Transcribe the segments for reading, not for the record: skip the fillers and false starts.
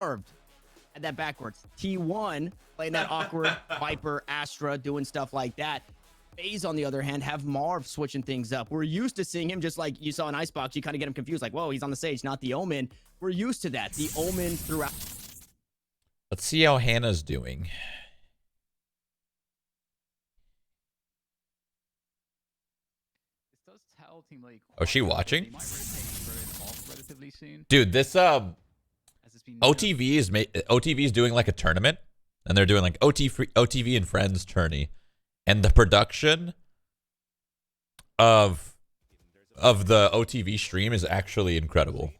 Had that backwards. T1 playing that awkward Viper, Astra, doing stuff like that. FaZe, on the other hand, have Marv switching things up. We're used to seeing him just like you saw in Icebox. You kind of get him confused, like, whoa, he's on the Sage, not the Omen. We're used to that. The Omen throughout. Let's see how Hannah's doing. Oh, is she watching? Dude, this OTV is doing like a tournament, and they're doing like OTV and Friends tourney, and the production of the OTV stream is actually incredible.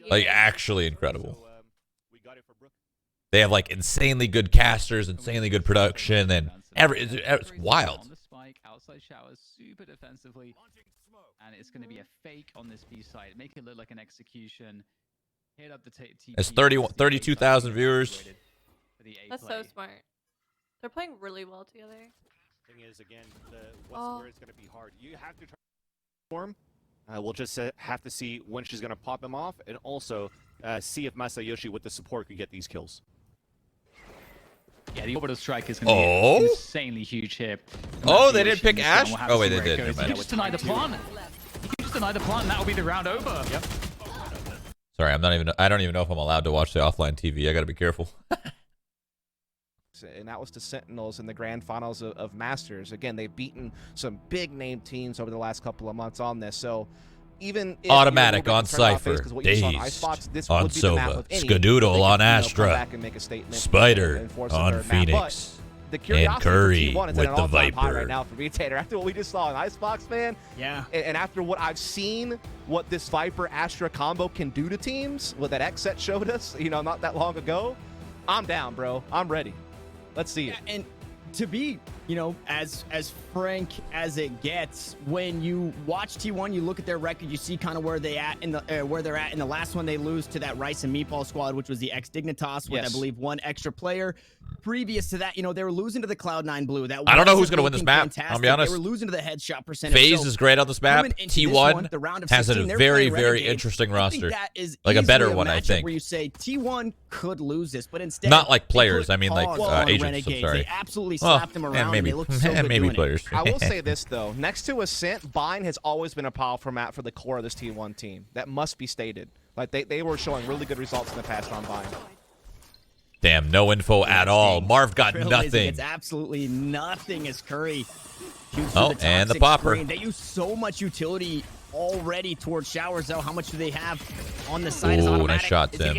Like actually incredible. They have like insanely good casters, insanely good production, and it's wild. Outside showers super defensively, and it's going to be a fake on this B side. Make it look like an execution. Hit up the it's 32,000 viewers. That's so smart. They're playing really well together. Thing is, again, where it's going to be hard. You have to try to form. We'll just have to see when she's going to pop him off, and also see if Masayoshi with the support can get these kills. Yeah, the orbital strike is going to be an insanely huge hit. Oh, they didn't pick Ash? Oh, wait, they did. You can just deny the plant. You can just deny the plant, and that will be the round over. Yep. Sorry, I don't even know if I'm allowed to watch the offline TV. I got to be careful. And that was the Sentinels in the grand finals of Masters. Again, they've beaten some big name teams over the last couple of months on this. So even if Automatic on Cypher, Dazed on Sova, Skadoodle on Astra, Spider on Phoenix, and Curry with the Viper. Right now for Retainer, after what we just saw in Icebox, man. Yeah. And after what I've seen, what this Viper Astra combo can do to teams, what that X set showed us, not that long ago, I'm down, bro. I'm ready. Let's see it. And to be, as frank as it gets, when you watch T1, you look at their record, you see kind of where they're at in the last one. They lose to that Rice and Meatball squad, which was the X Dignitas with I believe one extra player. Previous to that, they were losing to the Cloud9 Blue. That I don't know who's going to win this map. I'll be honest. They were losing to the headshot percentage. FaZe is great on this map. T1 has a very, very interesting roster. That is like a better one, I think. Where you say T1 could lose this, but instead not like players. I mean, like agents. I'm sorry. They absolutely slapped them around. Maybe, and they looked so good maybe doing players. I will say this though: next to Ascent, Bind has always been a powerful map for the core of this T1 team. That must be stated. Like they were showing really good results in the past on Bind. Damn, no info at all. Marv got nothing. It's absolutely nothing as Curry shoots and the popper. Screen. They use so much utility already towards showers, though. How much do they have on the side? Is automatic. Nice shot, Tim.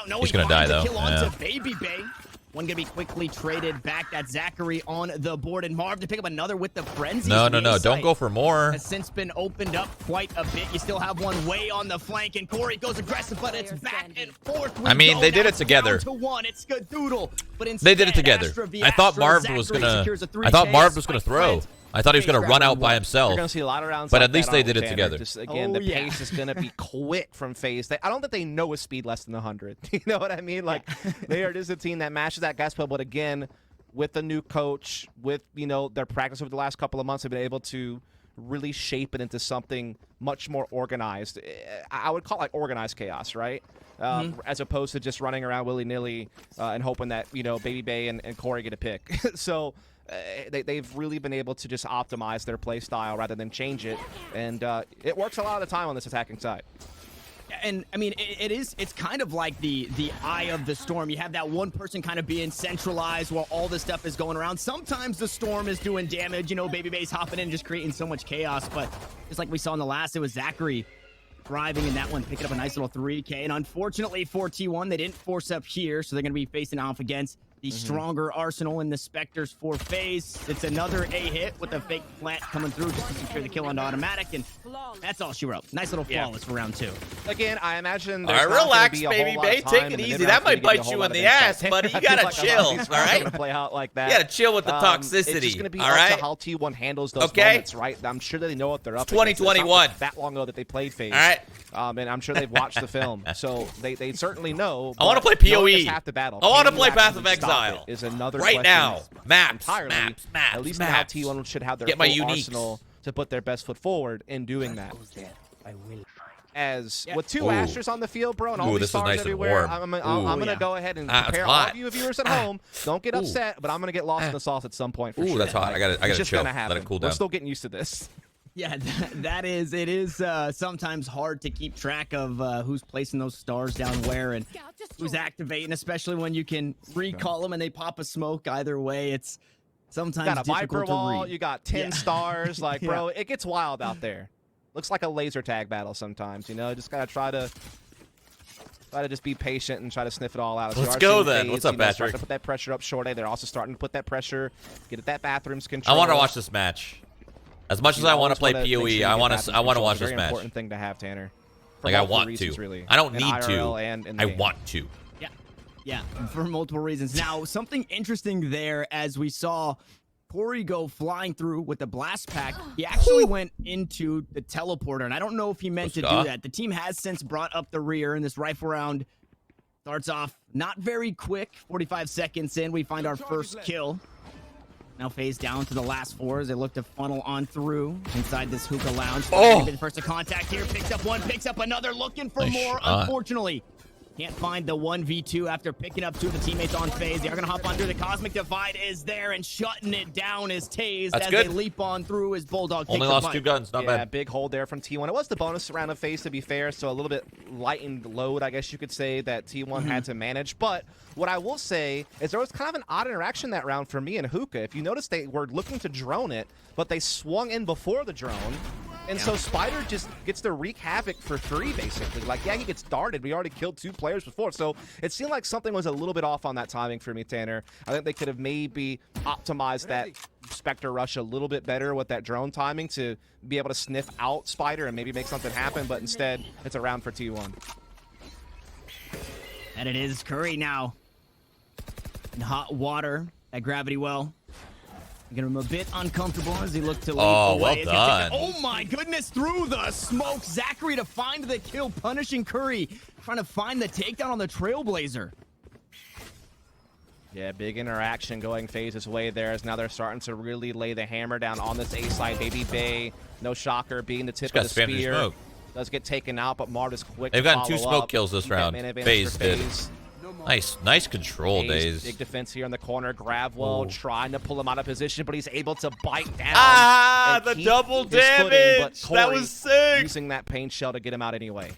No, he's going to die, though. Kill onto Baby Bay. One going to be quickly traded back. That's Zachary on the board. And Marv to pick up another with the frenzy. No. Don't go for more. Has since been opened up quite a bit. You still have one way on the flank. And Corey goes aggressive, but it's back and forth. I mean, they did it together. It's Skadoodle, but instead, they did it together. I thought Marv was going to throw. I thought he was going to run out by himself. You're going to see a lot of rounds but like at least they did it Tanner. together. Just, again, the pace is going to be quick from FaZe. I don't think they know a speed less than 100. You know what I mean? Like, they are just a team that matches that gas pedal. But again, with the new coach, with, their practice over the last couple of months, have been able to really shape it into something much more organized. I would call it like organized chaos, right? As opposed to just running around willy-nilly and hoping that, Baby Bay and Corey get a pick. So they've really been able to just optimize their play style rather than change it, and it works a lot of the time on this attacking side. And I mean, it's kind of like the eye of the storm. You have that one person kind of being centralized while all this stuff is going around. Sometimes the storm is doing damage, Baby Bay's hopping in, just creating so much chaos. But just like we saw in the last, it was Zachary thriving in that one, picking up a nice little 3K. And unfortunately for T1, they didn't force up here, so they're going to be facing off against the stronger Arsenal and the Spectres for FaZe. It's another A-hit with a fake plant coming through just to secure the kill on automatic, and that's all she wrote. Nice little flawless for round 2. Again, I imagine all right, relax, Baby Bay. Take it easy. That might bite you in the ass, buddy. You got to chill, all right? Play out like that. You got to chill with the toxicity, it's just going to be all right? up to how T1 handles those moments, right? I'm sure that they know what they're up against. 2021. It's not that long ago that they played FaZe. All right. And I'm sure they've watched the film, so they certainly know. I want to play PoE. Half the battle. I want to play Path of Exile. Is another right now. Maps. At least now T1 should have their full arsenal to put their best foot forward in doing that. as Yeah. with 2 Ooh. Astros on the field, bro, and all Ooh, these this is stars nice and everywhere, warm. I'm going to yeah. go ahead and It's prepare all hot. of you viewers at home. Don't get upset, but I'm going to get lost in the sauce at some point for Ooh, sure. that's hot. I gotta It's just chill. gonna happen. Let it cool We're down. still getting used to this. Yeah, it is sometimes hard to keep track of who's placing those stars down where and who's activating, especially when you can recall them and they pop a smoke. Either way, it's sometimes You got a difficult Viper to wall, read. you got 10 Yeah. stars. Like, Yeah. bro, it gets wild out there. Looks like a laser tag battle sometimes, you know? Just gotta try to just be patient and try to sniff it all out. Let's You are go seeing then. FaZe, What's up, you know, starting Patrick? to put that pressure up short A. They're also starting to put that pressure, get at that bathrooms control. I want to watch this match. As much as I want to play PoE, I want to watch this Very match. important thing to have, Tanner. For Like I multiple want reasons, to. really. I don't In need IRL to. and in the I game. want to. Yeah, for multiple reasons. Now, something interesting there as we saw Corey go flying through with the blast pack. He actually went into the teleporter, and I don't know if he meant to do that. The team has since brought up the rear, and this rifle round starts off not very quick. 45 seconds in, we find our first kill. Now FaZe down to the last 4 as they look to funnel on through inside this hookah lounge. Oh! First to contact here, picks up one, picks up another, looking for Nice more. shot. Unfortunately, can't find the 1v2 after picking up 2 of the teammates on FaZe. They are going to hop on through. The Cosmic Divide is there, and shutting it down is tased That's as good. they leap on through as Bulldog Only takes the lost fight. 2 guns. Not Yeah, bad. big hold there from T1. It was the bonus round of FaZe, to be fair, so a little bit lightened load, I guess you could say, that T1 had to manage. But what I will say is there was kind of an odd interaction that round for me and Hookah. If you notice, they were looking to drone it, but they swung in before the drone. And so Spider just gets to wreak havoc for free, basically. Like, yeah, he gets darted. We already killed 2 players before. So it seemed like something was a little bit off on that timing for me, Tanner. I think they could have maybe optimized that Spectre rush a little bit better with that drone timing to be able to sniff out Spider and maybe make something happen. But instead, it's a round for T1. And it is Curry now in hot water at Gravity Well. Getting him a bit uncomfortable as he looked to leap Oh, away. well As he takes it- done. Oh my goodness, through the smoke. Zachary to find the kill, punishing Curry, trying to find the takedown on the Trailblazer. Yeah, big interaction going FaZe's way there as now they're starting to really lay the hammer down on this A side. Baby Bay, no shocker, being the tip Just of the gotta spam your spear. smoke. Does get taken out, but Marv is quick. They've to gotten 2 follow smoke up. kills this Keep that round. man advantage FaZe for did. FaZe. Nice control, Days. Days. Big defense here in the corner. Gravwell Ooh. trying to pull him out of position, but he's able to bite down. Ah, and the keep double his footing, but damage. That Corey was sick. using that paint shell to get him out anyway.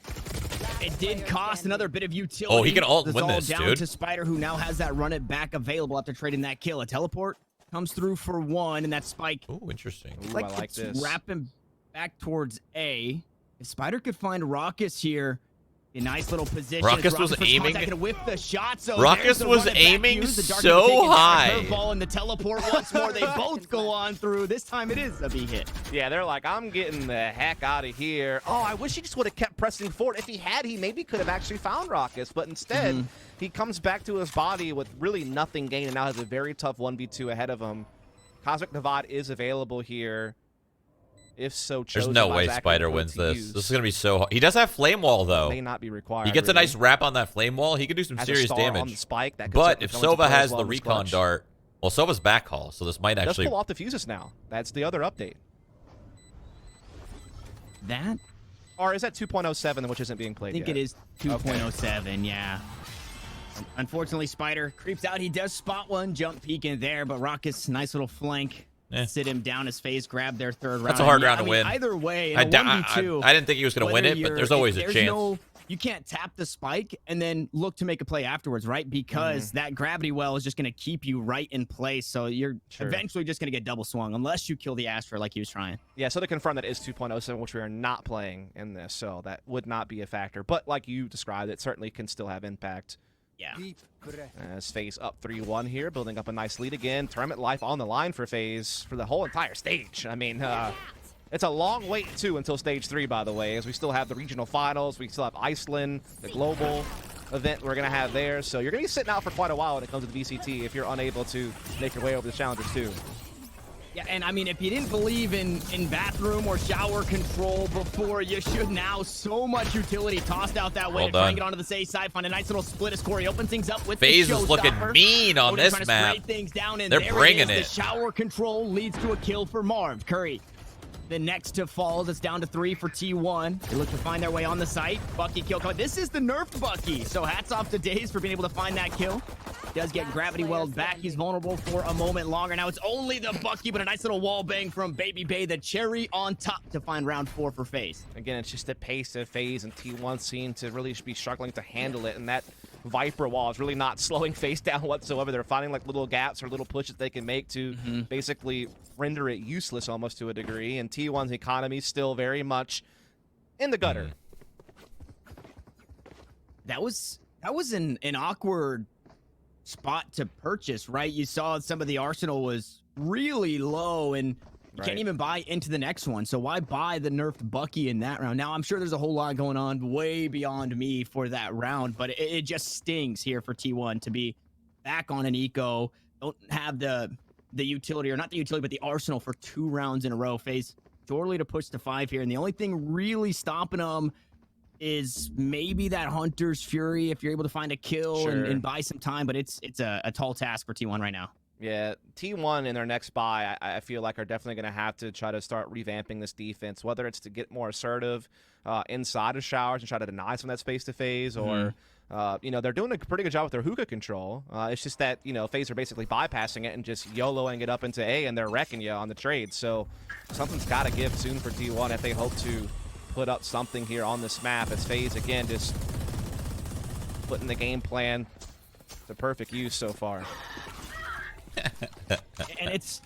It did cost another bit of utility. Oh, he can ult win all this, down dude. to Spider, who now has that run it back available after trading that kill. A teleport comes through for 1, and that spike Oh, interesting. Ooh, I like it's this. wrapping back towards A. If Spider could find Raucus here, a nice little position. Raucus was aiming- Gonna whip the shot, so Raucus there's the was run it back aiming use. The Dark so gonna take it down, high. Curveball and the teleport once more. They both go on through. This time it is a B hit. Yeah, they're like, I'm getting the heck out of here. Oh, I wish he just would have kept pressing forward. If he had, he maybe could have actually found Raucus, but instead, he comes back to his body with really nothing gained and now has a very tough 1v2 ahead of him. Cosmic Divide is available here. If so There's chosen no by way Zachary Spider to wins this. use. This is going to be so hard. He does have Flame Wall, though. May not be required. He gets a really. nice wrap on that Flame Wall. He could do some Has a serious star on the damage. spike. That could But certainly if come into Sova play as has well the in this recon clutch. dart, well, Sova's backhaul, so this might Does actually... pull off the fuses now. That's the other update. That Or is that 2.07, which isn't being played I think yet? it is 2.07, yeah. Unfortunately, Spider creeps out. He does spot one, jump peek in there, but Raucus, nice little flank. Sit him down as FaZe grab their third round. That's a hard round I to mean, win. Either way, in I a d- 1v2, I didn't think he was going to win whether it, but you're- there's always a there's chance. you can't tap the spike and then look to make a play afterwards, right? Because that gravity well is just going to keep you right in place. So you're eventually just going to get double swung unless you kill the Astra like he was trying. Yeah, so to confirm that is 2.07, which we are not playing in this, so that would not be a factor. But like you described, it certainly can still have impact. Yeah. As FaZe up 3-1 here, building up a nice lead again. Tournament life on the line for FaZe for the whole entire stage. I mean, it's a long wait, too, until Stage 3, by the way, as we still have the regional finals. We still have Iceland, the global event we're going to have there. So you're going to be sitting out for quite a while when it comes to the VCT if you're unable to make your way over the challengers, too. Yeah, and I mean, if you didn't believe in bathroom or shower control before, you should now. So much utility tossed out that way Well to try done. and get onto the safe side. Find a nice little split as Corey opens things up with FaZe the is looking showstopper. mean on Cody this trying to map. spray things down, and They're there bringing it is. it. The shower control leads to a kill for Marv. Curry the next to fall. It's down to 3 for T1. They look to find their way on the site. Bucky kill. This is the nerfed Bucky. So hats off to Daze for being able to find that kill. Does get gravity welled back. He's vulnerable for a moment longer. Now it's only the Bucky, but a nice little wall bang from Baby Bay. The cherry on top to find round 4 for FaZe. Again, it's just the pace of FaZe and T1 seem to really be struggling to handle it. And that Viper wall is really not slowing FaZe down whatsoever. They're finding like little gaps or little pushes they can make to basically render it useless almost to a degree. And T1's economy still very much in the gutter. That was an awkward spot to purchase, right? You saw some of the arsenal was really low, and you can't even buy into the next one. So why buy the nerfed Bucky in that round? Now, I'm sure there's a whole lot going on way beyond me for that round, but it just stings here for T1 to be back on an eco. Don't have the utility, or not the utility, but the arsenal for 2 rounds in a row. FaZe surely to push to 5 here, and the only thing really stopping them is maybe that Hunter's Fury if you're able to find a kill and buy some time, but it's a tall task for T1 right now. Yeah, T1 in their next buy, I feel like are definitely going to have to try to start revamping this defense, whether it's to get more assertive inside of showers and try to deny some of that space to FaZe, or you know, they're doing a pretty good job with their hookah control. It's just that, you know, FaZe are basically bypassing it and just YOLOing it up into A, and they're wrecking you on the trade. So something's got to give soon for T1 if they hope to put up something here on this map, as FaZe again just putting the game plan to perfect use so far. And it's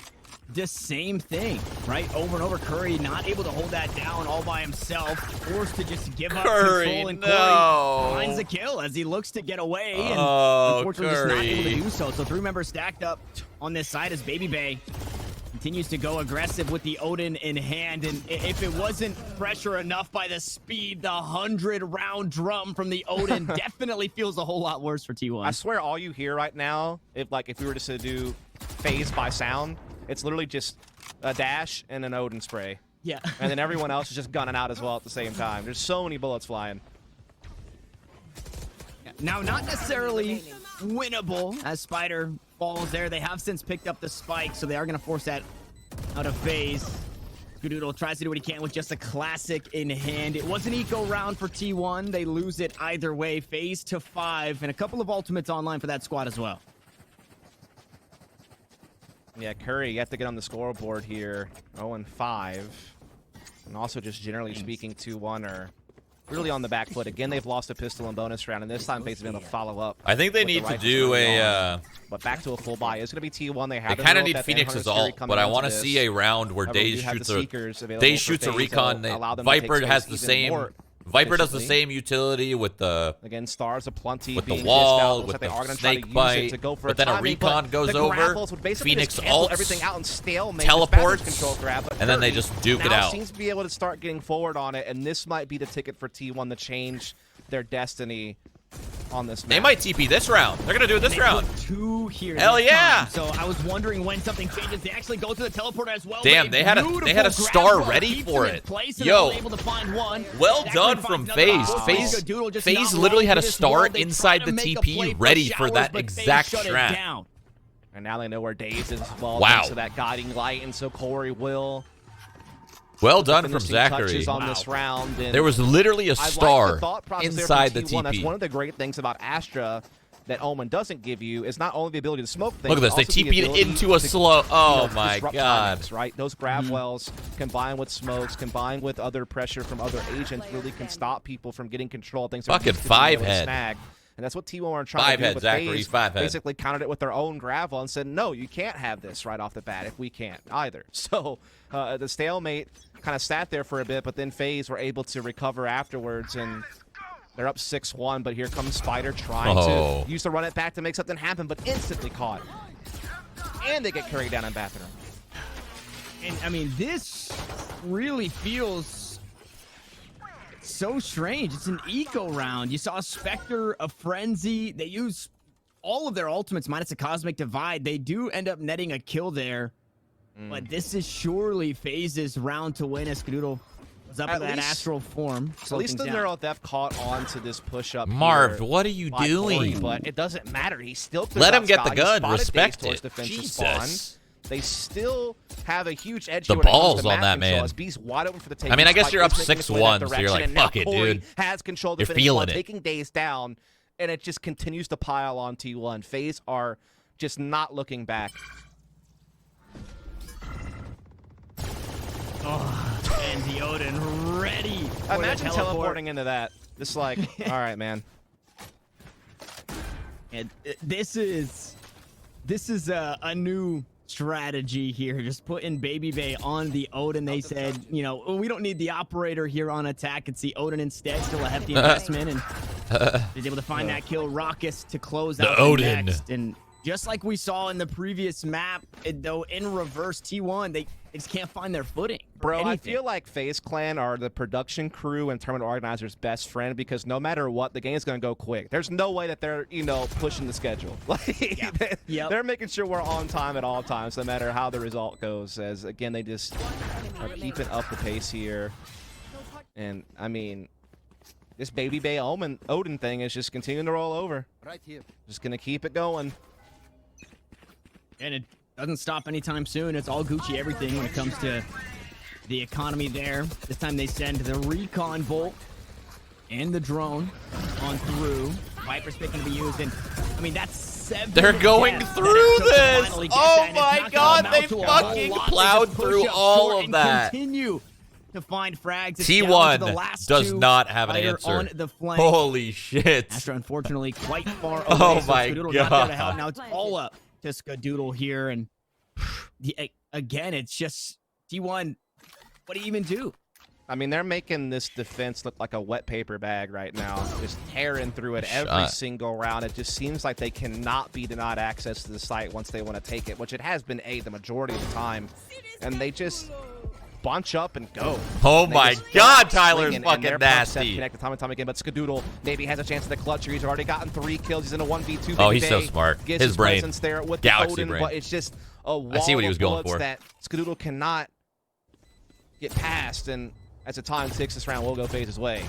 the same thing, right? Over and over. Curry not able to hold that down all by himself, forced to just give up control, and Curry finds a kill as he looks to get away, and unfortunately just not able to do so. So 3 members stacked up on this side as Baby Bay continues to go aggressive with the Odin in hand, and if it wasn't pressure enough by the speed, the 100-round drum from the Odin definitely feels a whole lot worse for T1. I swear all you hear right now, if we were just to do FaZe by sound, it's literally just a dash and an Odin spray. Yeah. And then everyone else is just gunning out as well at the same time. There's so many bullets flying. Now, not necessarily winnable as Spider falls there. They have since picked up the spike, so they are going to force that out of FaZe. Skadoodle tries to do what he can with just a classic in hand. It was an eco round for T1. They lose it either way. FaZe to 5, and a couple of ultimates online for that squad as well. Yeah, Curry, you have to get on the scoreboard here. 0-5. And also just generally speaking, 2-1 are really on the back foot. Again, they've lost a pistol in bonus round, and this time FaZe has been able to follow up. I think they need to do a... but back to a full buy. It's going to be T1. They kind of need Phoenix's ult, but I want to see a round where Daze shoots a recon. Viper has the same... Viper does the same utility with the stars aplenty with the wall, with the snake bite, but then a recon goes over. Phoenix ults, everything out and stalemate, teleports, control grab, and then they just duke it out. Seems to be able to start getting forward on it, and this might be the ticket for T1 to change their destiny on this map. They might TP this round. They're gonna do it this round. 2 here. Hell yeah! So I was wondering when something changes. They actually go to the teleporter as well. Damn, they had a star ready for it. Yo, able to find one. Well done from FaZe. FaZe literally had a star inside the TP ready for that exact strat. And now they know where Daze is involved into that guiding light, and so Corey will. Well done from Zachary. On this round, and there was literally a star inside the TP. That's one of the great things about Astra that Omen doesn't give you, is not only the ability to smoke things. Look at this. They TP'd into a slow. Oh my god. Timings, right? Those grab wells combined with smokes, combined with other pressure from other agents, really can stop people from getting control of things. Fucking 5-head. And that's what T1 are trying to do with FaZe. 5-head. Basically countered it with their own gravel and said, no, you can't have this right off the bat if we can't either. So the stalemate kind of sat there for a bit, but then FaZe were able to recover afterwards, and they're up 6-1, but here comes Spider trying to use the run it back to make something happen, but instantly caught. And they get carried down in bathroom. And, I mean, this really feels so strange. It's an eco round. You saw a Spectre, a Frenzy. They use all of their ultimates minus a Cosmic Divide. They do end up netting a kill there. But this is surely FaZe's round to win as Skadoodle was up in that astral form. At least the Neural Theft caught on to this push-up. Marv, what are you doing? But it doesn't matter. He still let him get the gun. Respect it. Jesus. they still have a huge edge. The here when it comes balls to on map that, control, man. as B's wide open for the take. I mean, I guess Spike you're up is making his way 6-1, that so you're direction, like, and now fuck it, Corey dude. has control of the You're finish feeling line, it. taking Daze down, and it just continues to pile on T1. FaZe are just not looking back. Oh, and the Odin ready. For Imagine the teleport. teleporting into that. Just like, all right, man. And this is a new strategy here. Just putting Baby Bay on the Odin. They said, you know, we don't need the operator here on attack. It's the Odin instead. Still a hefty investment, and he's able to find that kill. Raucus to close out the Odin. next. And just like we saw in the previous map, though in reverse T1, they just can't find their footing. Bro, I feel like FaZe Clan are the production crew and tournament organizers' best friend, because no matter what, the game's going to go quick. There's no way that they're, you know, pushing the schedule. Like, they're making sure we're on time at all times, no matter how the result goes. As, again, they just are keeping up the pace here. And, I mean, this Baby Bay Odin thing is just continuing to roll over. Right here. Just going to keep it going. And it doesn't stop anytime soon. It's all Gucci everything when it comes to the economy there. This time they send the recon bolt and the drone on through. Viper's picking to be used, and I mean that's 7. They're going through this. Oh my God, they fucking plowed through all of that. Continue to find frags. It's T1 down to the last does 2. not have an Fighter answer. on the flank. Holy shit. Astra, unfortunately, quite far away. Oh so my Skadoodle not there to help. God. Now it's all up to Skadoodle here, and again, it's just T1. What do you even do? I mean, they're making this defense look like a wet paper bag right now, just tearing through it every single round. It just seems like they cannot be denied access to the site once they want to take it, which it has been the majority of the time, and they just bunch up and go. Oh my God, Tyler's swinging, fucking and their punch nasty. sets connect time and time again, but Skadoodle maybe has a chance at the clutch here. He's already gotten 3 kills. He's in a 1v2. Oh, he's so smart. Gets His brain. presence there with Galaxy the Odin, brain. but it's just a wall I see what he was of going bullets for. that Skadoodle cannot get past, and as the time ticks, this round will go FaZe's way.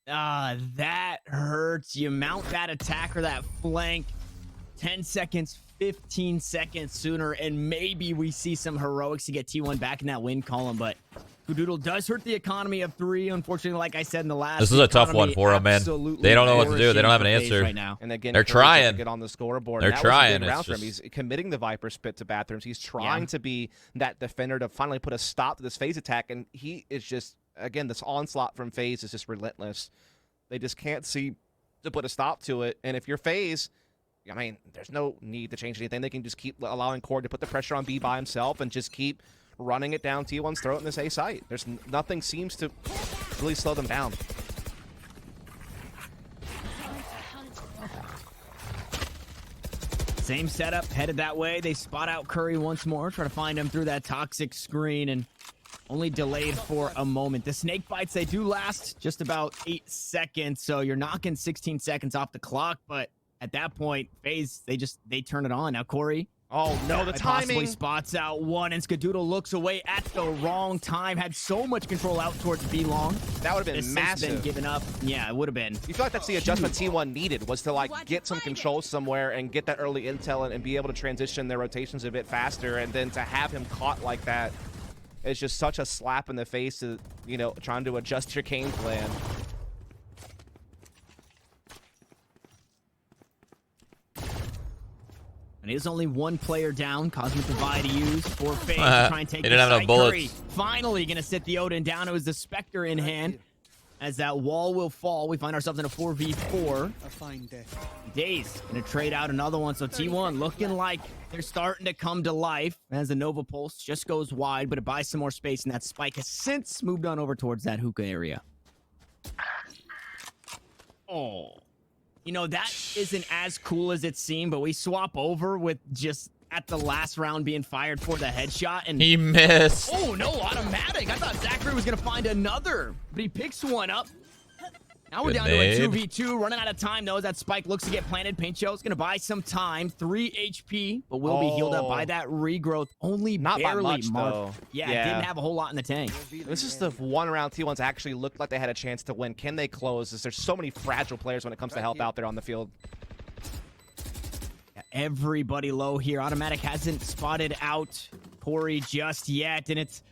That hurts. You mount that attack or that flank 10 seconds, 15 seconds sooner, and maybe we see some heroics to get T1 back in that win column, but Skadoodle does hurt the economy of 3. Unfortunately, like I said in the last, This is a tough one for them, man. They don't know what to do. They don't have an answer right now. And again, they're Curry trying. to get on the scoreboard. They're That was a trying. good round It's for him. just- He's committing the Viper spit to bathrooms. He's trying to be that defender to finally put a stop to this FaZe attack, and he is just, again, this onslaught from FaZe is just relentless. They just can't see to put a stop to it. And if you're FaZe, I mean, there's no need to change anything. They can just keep allowing Cord to put the pressure on B by himself and just keep running it down T1's throat in this A site. There's nothing seems to really slow them down. Same setup, headed that way. They spot out Curry once more, try to find him through that toxic screen, and only delayed for a moment. The snake bites, they do last just about 8 seconds, so you're knocking 16 seconds off the clock, but at that point, FaZe, they turn it on. Now, Corey. Oh, no, the Possibly timing. spots out one, and Skadoodle looks away at the wrong time. Had so much control out towards B-Long. That would have been Assist massive. been given up. Yeah, it would have been. You feel like that's the adjustment T1 needed, was to like get some control somewhere and get that early intel and be able to transition their rotations a bit faster, and then to have him caught like that is just such a slap in the face to, you know, trying to adjust your game plan. And it is only one player down. Cosmic Divide to use for FaZe to try and take He didn't have the enough site. bullets. Curry finally going to sit the Odin down. It was the Spectre in hand. As that wall will fall, we find ourselves in a 4v4. A fine day. Daze going to trade out another one. So T1 looking like they're starting to come to life as the Nova Pulse just goes wide, but it buys some more space, and that Spike has since moved on over towards that hookah area. Oh. You know, that isn't as cool as it seemed, but we swap over with just at the last round being fired for the headshot. And He missed. oh, no, automatic. I thought Zachary was going to find another, but he picks one up. Now we're Good down to a nade. 2v2. Running out of time, though, as that Spike looks to get planted. Paint Shell's going to buy some time. 3 HP, but will be healed up by that regrowth. Only Not by barely, much, Mark. though. Yeah, Yeah. didn't have a whole lot in the tank. This is the one round T1's actually looked like they had a chance to win. Can they close this? There's so many fragile players when it comes to help out there on the field. everybody low here. Automatic hasn't spotted out Corey just yet, and it's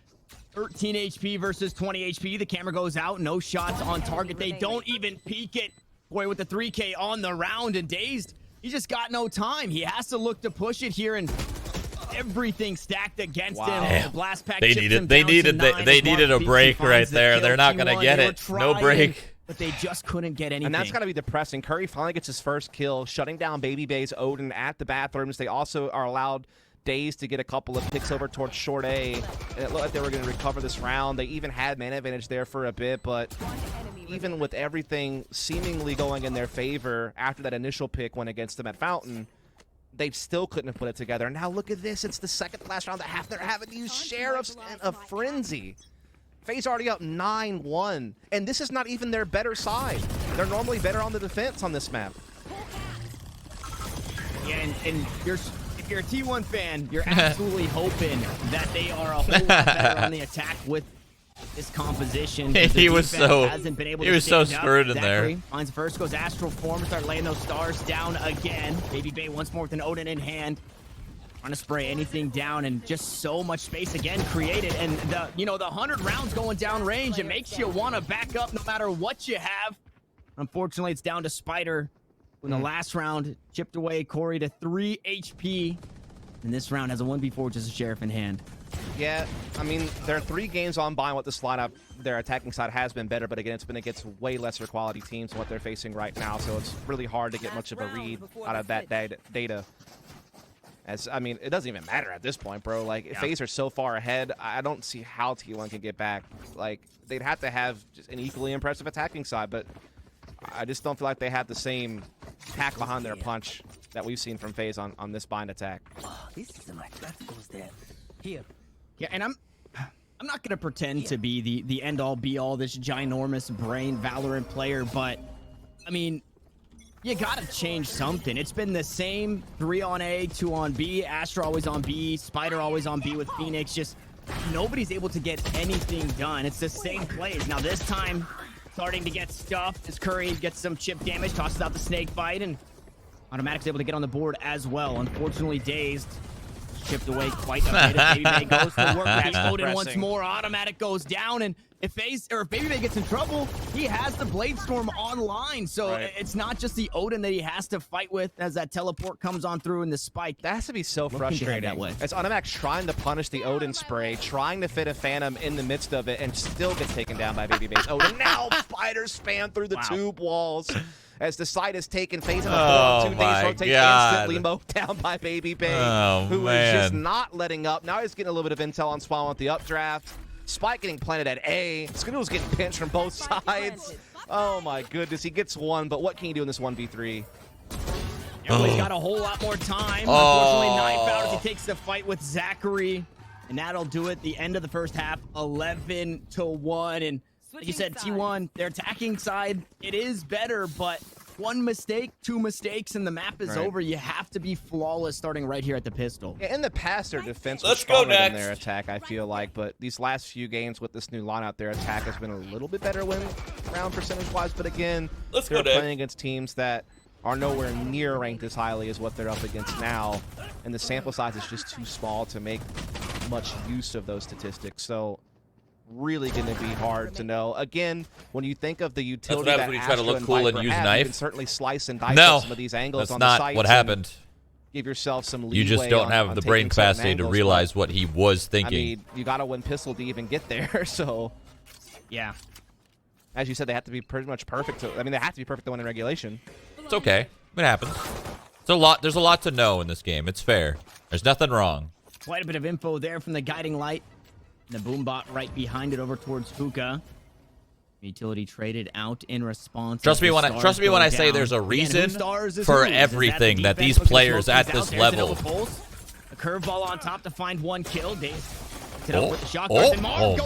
13 HP versus 20 HP. The camera goes out. No shots on target. They don't even peek it. Boy, with the 3K on the round, and Dazed, he just got no time. He has to look to push it here, and everything stacked against him. The blast pack they needed a break right there. They're not gonna get it. No break. But they just couldn't get anything. And that's got to be depressing. Curry finally gets his first kill, shutting down Baby Bay's Odin at the bathrooms. They also are allowed Days to get a couple of picks over towards short A. And it looked like they were going to recover this round. They even had man advantage there for a bit, but even with everything seemingly going in their favor after that initial pick went against them at Fountain, they still couldn't have put it together. And now look at this. It's the second to last round of the half. They're having to use Sheriffs and a Frenzy. FaZe already up 9-1, and this is not even their better side. They're normally better on the defense on this map. Yeah, and if you're a T1 fan, you're absolutely hoping that they are a whole lot better on the attack with this composition. He was so screwed in there. Finds first, goes astral form, start laying those stars down again. Baby Bay once more with an Odin in hand. Trying to spray anything down, and just so much space again created, and the 100 rounds going down range, it makes you want to back up no matter what you have. Unfortunately, it's down to Spider in the last round, chipped away Corey to 3 HP, and this round has a 1v4 just a Sheriff in hand. Yeah, I mean, there are 3 games on by what this lineup, their attacking side has been better, but again, it's been against way lesser quality teams than what they're facing right now, so it's really hard to get much of a read out of that data. I mean, it doesn't even matter at this point, bro. Like, if FaZe are so far ahead, I don't see how T1 can get back. Like, they'd have to have just an equally impressive attacking side, but I just don't feel like they have the same pack behind their punch that we've seen from FaZe on this bind attack. Yeah, and I'm not gonna pretend to be the end-all be-all, this ginormous brain Valorant player, but I mean, you gotta change something. It's been the same 3 on A, 2 on B, Astra always on B, Spider always on B with Phoenix. Just nobody's able to get anything done. It's the same plays. Now this time, starting to get stuffed as Curry gets some chip damage, tosses out the snake bite, and Automatic's able to get on the board as well. Unfortunately, Dazed chipped away quite a bit. Baby Bay goes to work. That's Odin once more. Automatic goes down, and if Baby Bay gets in trouble, he has the Blade Storm online. So it's not just the Odin that he has to fight with as that teleport comes on through in the spike. That has to be so frustrating. That way. As Automatic trying to punish the Odin spray, trying to fit a Phantom in the midst of it, and still gets taken down by Baby Bay's Odin. Now Spider spam through the tube walls. As the side is taken, FaZe in the 2 days rotate instantly mowed down by Baby Bay, who is just not letting up. Now he's getting a little bit of intel on Spawn with the updraft. Spike getting planted at A. Skadoodle's getting pinched from both sides. Oh my goodness, he gets one, but what can you do in this 1v3? He's got a whole lot more time. Unfortunately, 9 foul as he takes the fight with Zachary, and that'll do it. The end of the first half, 11-1, and like you said, T1, their attacking side, it is better, but 1 mistake, 2 mistakes, and the map is over. You have to be flawless starting right here at the pistol. Yeah, in the past, their defense was stronger than their attack, I feel like, but these last few games with this new lineup, their attack has been a little bit better win round percentage-wise, but again, they're playing against teams that are nowhere near ranked as highly as what they're up against now, and the sample size is just too small to make much use of those statistics. So really going to be hard to know. Again, when you think of the utility that when you try to look cool and use have, knife. You can certainly slice and dice some of these angles on the sites. That's not what happened. Give yourself some leeway. You just don't have the brain capacity to realize what he was thinking. I mean, you got to win pistol to even get there. So, yeah. As you said, they have to be pretty much perfect. They have to be perfect to win in regulation. It's okay. It happens. It's a lot. There's a lot to know in this game. It's fair. There's nothing wrong. Quite a bit of info there from the guiding light. The boom bot right behind it over towards Hookah. Utility traded out in response. Trust me when I say there's a reason for everything that these players at this level. A curveball on top to find 1 kill. Oh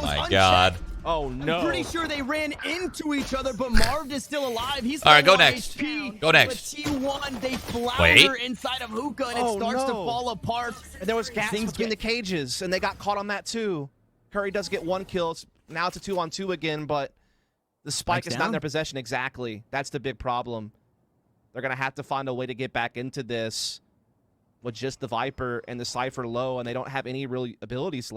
my God. Oh no. I'm pretty sure they ran into each other, but Marv is still alive. He's all right, go next. HP. Go next. With T1, they flounder inside of Hookah, and it starts to fall apart. And there was gaps between the cages, and they got caught on that too. Curry does get 1 kill. Now it's a 2-on-2 again, but the spike is not in their possession exactly. That's the big problem. They're going to have to find a way to get back into this. with just the Viper and the Cypher low, and they don't have any real abilities left.